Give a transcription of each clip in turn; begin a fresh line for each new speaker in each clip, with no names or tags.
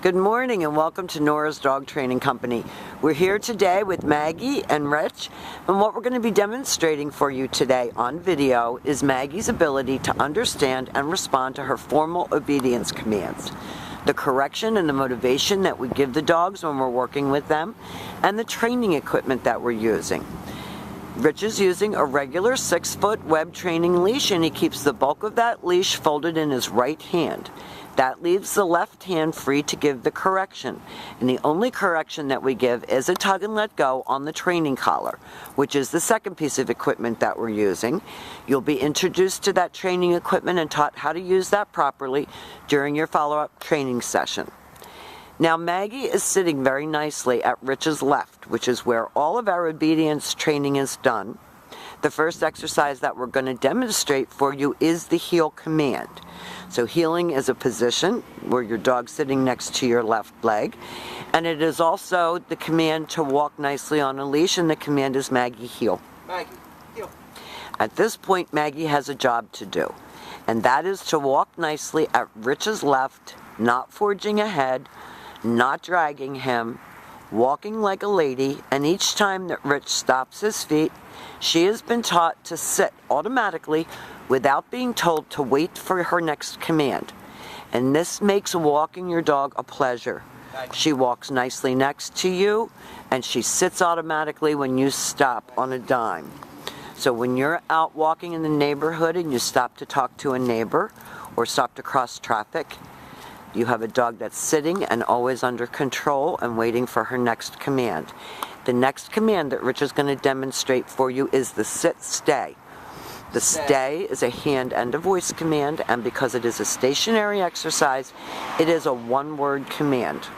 Good morning and welcome to Nora's Dog Training Company. We're here today with Maggie and Rich, and what we're going to be demonstrating for you today on video is Maggie's ability to understand and respond to her formal obedience commands, the correction and the motivation that we give the dogs when we're working with them, and the training equipment that we're using. Rich is using a regular 6-foot web training leash, and he keeps the bulk of that leash folded in his right hand. That leaves the left hand free to give the correction, and the only correction that we give is a tug and let go on the training collar, which is the second piece of equipment that we're using. You'll be introduced to that training equipment and taught how to use that properly during your follow-up training session. Now Maggie is sitting very nicely at Rich's left, which is where all of our obedience training is done. The first exercise that we're going to demonstrate for you is the heel command. So heeling is a position where your dog's sitting next to your left leg, and it is also the command to walk nicely on a leash, and the command is Maggie heel.
Maggie, heel.
At this point, Maggie has a job to do, and that is to walk nicely at Rich's left, not forging ahead, not dragging him, walking like a lady, and each time that Rich stops his feet, she has been taught to sit automatically without being told to wait for her next command. And this makes walking your dog a pleasure. She walks nicely next to you, and she sits automatically when you stop on a dime. So when you're out walking in the neighborhood and you stop to talk to a neighbor or stop to cross traffic, you have a dog that's sitting and always under control and waiting for her next command. The next command that Rich is going to demonstrate for you is the sit-stay. The stay is a hand and a voice command, and because it is a stationary exercise, it is a one-word command.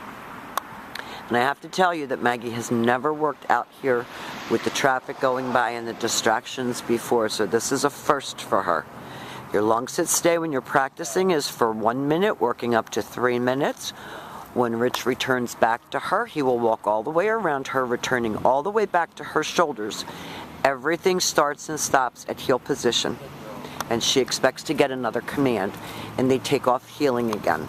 And I have to tell you that Maggie has never worked out here with the traffic going by and the distractions before, so this is a first for her. Your long sit-stay when you're practicing is for 1 minute, working up to 3 minutes. When Rich returns back to her, he will walk all the way around her, returning all the way back to her shoulders. Everything starts and stops at heel position, and she expects to get another command, and they take off heeling again.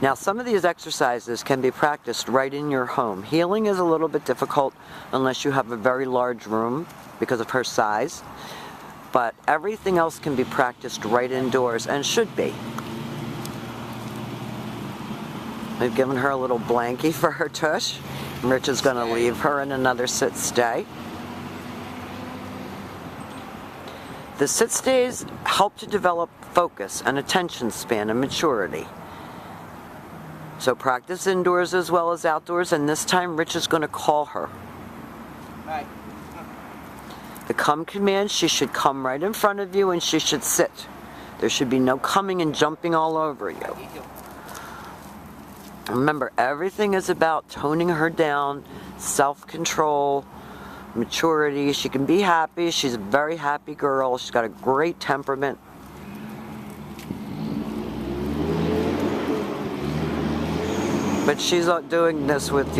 Now, some of these exercises can be practiced right in your home. Heeling is a little bit difficult unless you have a very large room because of her size, but everything else can be practiced right indoors and should be. We've given her a little blankie for her tush. Rich is going to leave her in another sit-stay. The sit-stays help to develop focus and attention span and maturity. So practice indoors as well as outdoors, and this time Rich is going to call her.
Hi.
The come command, she should come right in front of you and she should sit. There should be no coming and jumping all over you. Remember, everything is about toning her down, self-control, maturity. She can be happy. She's a very happy girl. She's got a great temperament. But she's doing this with,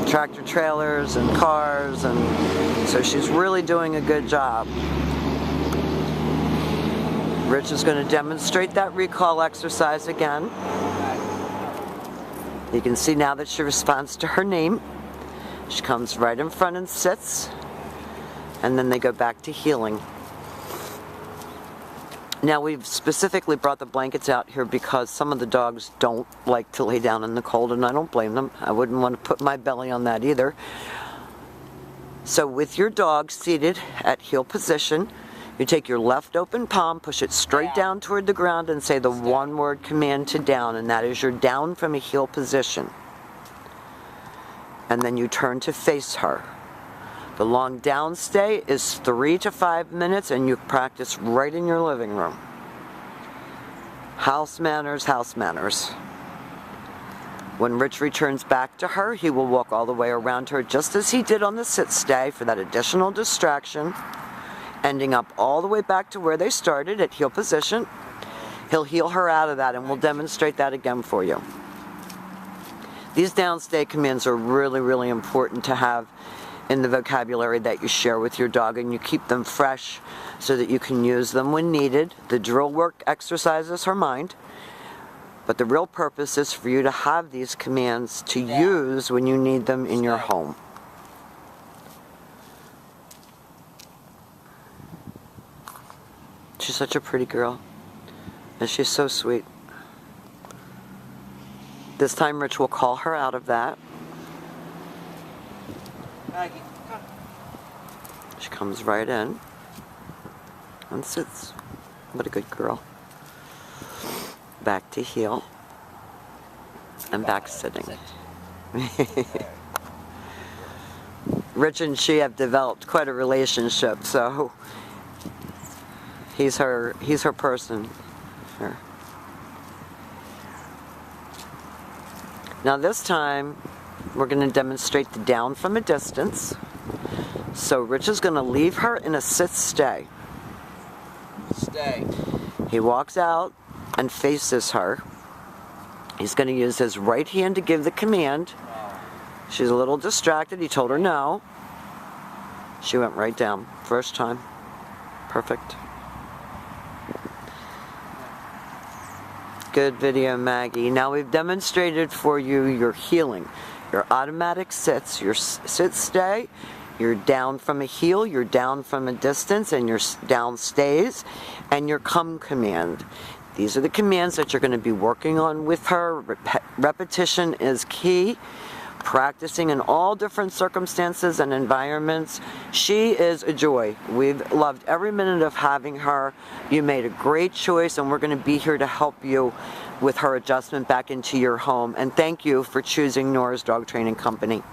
tractor trailers and cars, and so she's really doing a good job. Rich is going to demonstrate that recall exercise again. You can see now that she responds to her name. She comes right in front and sits, and then they go back to heeling. Now, we've specifically brought the blankets out here because some of the dogs don't like to lay down in the cold, and I don't blame them. I wouldn't want to put my belly on that either. So with your dog seated at heel position, you take your left open palm, push it straight down toward the ground, and say the one-word command to down, and that is your down from a heel position. And then you turn to face her. The long down stay is 3 to 5 minutes, and you practice right in your living room. House manners, house manners. When Rich returns back to her, he will walk all the way around her just as he did on the sit-stay for that additional distraction, ending up all the way back to where they started at heel position. He'll heel her out of that, and we'll demonstrate that again for you. These downstay commands are really, really important to have in the vocabulary that you share with your dog, and you keep them fresh so that you can use them when needed. The drill work exercises her mind, But the real purpose is for you to have these commands to use when you need them in your home. She's such a pretty girl. And she's so sweet. This time Rich will call her out of that.
Maggie, come.
She comes right in and sits. What a good girl. Back to heel. And back sitting. Rich and she have developed quite a relationship, so he's her person. Sure. Now this time we're going to demonstrate the down from a distance. So Rich is going to leave her in a sit stay.
Stay.
He walks out and faces her. He's going to use his right hand to give the command. She's a little distracted. He told her no. She went right down. First time. Perfect. Good video, Maggie. Now we've demonstrated for you your healing. Your automatic sits, your sit stay, your down from a heel, your down from a distance, and your down stays, and your come command. These are the commands that you're going to be working on with her. Repetition is key. Practicing in all different circumstances and environments. She is a joy. We've loved every minute of having her. You made a great choice, and we're going to be here to help you with her adjustment back into your home. And thank you for choosing Nora's Dog Training Company.